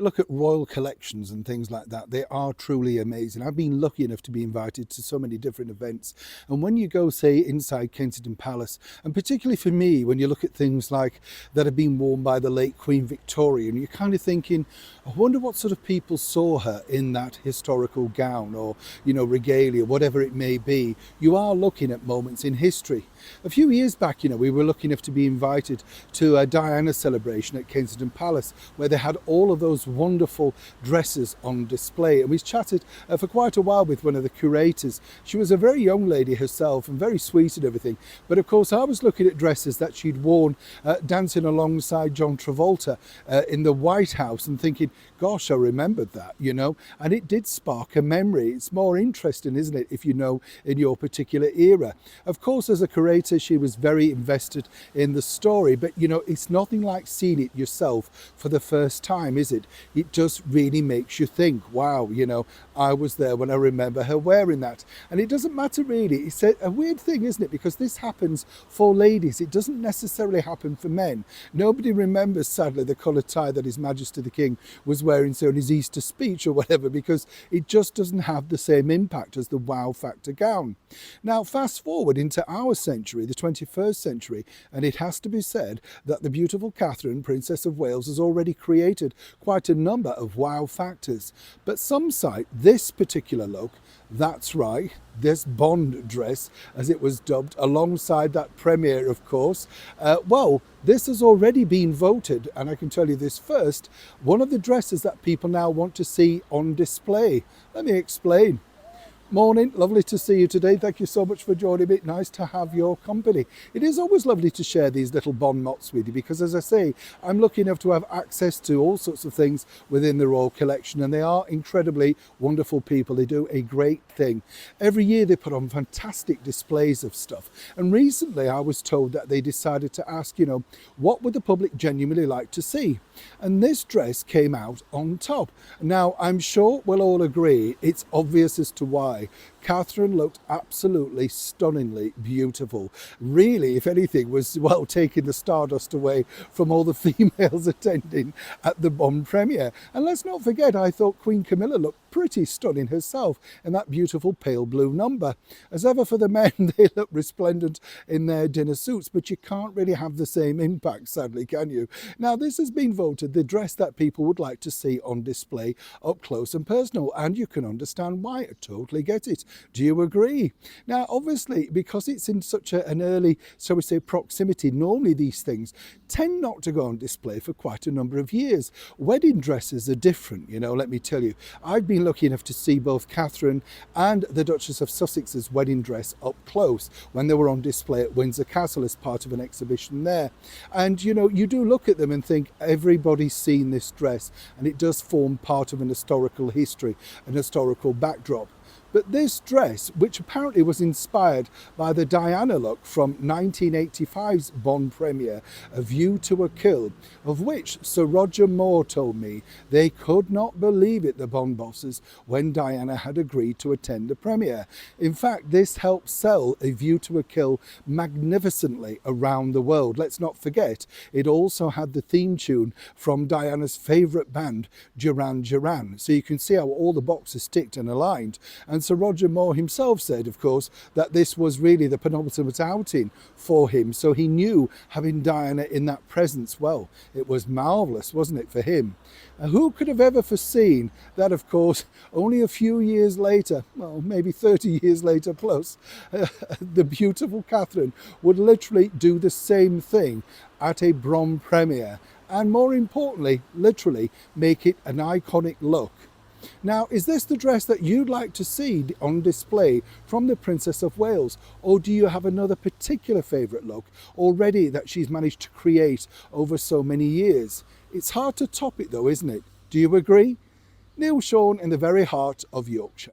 Look at royal collections and things like that. They are truly amazing. I've been lucky enough to be invited to so many different events. And when you go, say, inside Kensington Palace, and particularly for me, when you look at things like that have been worn by the late Queen Victoria, and you're kind of thinking, I wonder what sort of people saw her in that historical gown or, regalia, whatever it may be. You are looking at moments in history. A few years back, we were lucky enough to be invited to a Diana celebration at Kensington Palace, where they had all of those wonderful dresses on display, and we chatted for quite a while with one of the curators. She was a very young lady herself and very sweet and everything, but of course I was looking at dresses that she'd worn dancing alongside John Travolta in the White House and thinking, gosh, I remembered that, and it did spark a memory. It's more interesting, isn't it, if you know in your particular era. Of course, as a curator, she was very invested in the story, but it's nothing like seeing it yourself for the first time, is it? It just really makes you think, wow, I was there when I remember her wearing that. And it doesn't matter really. It's a weird thing, isn't it? Because this happens for ladies. It doesn't necessarily happen for men. Nobody remembers, sadly, the coloured tie that His Majesty the King was wearing on his Easter speech or whatever, because it just doesn't have the same impact as the wow factor gown. Now, fast forward into our century, the 21st century, and it has to be said that the beautiful Catherine, Princess of Wales, has already created quite a number of wow factors. But some cite this particular look, that's right, this Bond dress, as it was dubbed, alongside that premiere, of course. Well, this has already been voted, and I can tell you this first, one of the dresses that people now want to see on display. Let me explain. Morning, lovely to see you today. Thank you so much for joining me. Nice to have your company. It is always lovely to share these little Bond mots with you because, as I say, I'm lucky enough to have access to all sorts of things within the Royal Collection, and they are incredibly wonderful people. They do a great thing. Every year they put on fantastic displays of stuff, and recently I was told that they decided to ask, what would the public genuinely like to see? And this dress came out on top. Now, I'm sure we'll all agree it's obvious as to why. Catherine looked absolutely stunningly beautiful. Really, if anything, was, well, taking the stardust away from all the females attending at the Bond premiere. And let's not forget, I thought Queen Camilla looked pretty stunning herself in that beautiful pale blue number. As ever for the men, they look resplendent in their dinner suits, but you can't really have the same impact, sadly, can you? Now, this has been voted the dress that people would like to see on display up close and personal, and you can understand why. I totally get it. Do you agree? Now, obviously, because it's in such an early, so we say, proximity, normally these things tend not to go on display for quite a number of years. Wedding dresses are different, let me tell you. I've been lucky enough to see both Catherine and the Duchess of Sussex's wedding dress up close when they were on display at Windsor Castle as part of an exhibition there. And, you do look at them and think everybody's seen this dress, and it does form part of an historical history, an historical backdrop. But this dress, which apparently was inspired by the Diana look from 1985's Bond premiere, A View to a Kill, of which Sir Roger Moore told me they could not believe it, the Bond bosses, when Diana had agreed to attend the premiere. In fact, this helped sell A View to a Kill magnificently around the world. Let's not forget, it also had the theme tune from Diana's favourite band, Duran Duran. So you can see how all the boxes ticked and aligned. And Sir Roger Moore himself said, of course, that this was really the penultimate outing for him. So he knew having Diana in that presence, well, it was marvellous, wasn't it, for him? And who could have ever foreseen that, of course, only a few years later, well, maybe 30 years later plus, the beautiful Catherine would literally do the same thing at a Bond premiere, and more importantly, literally make it an iconic look. Now, is this the dress that you'd like to see on display from the Princess of Wales? Or do you have another particular favourite look already that she's managed to create over so many years? It's hard to top it though, isn't it? Do you agree? Neil Sean in the very heart of Yorkshire.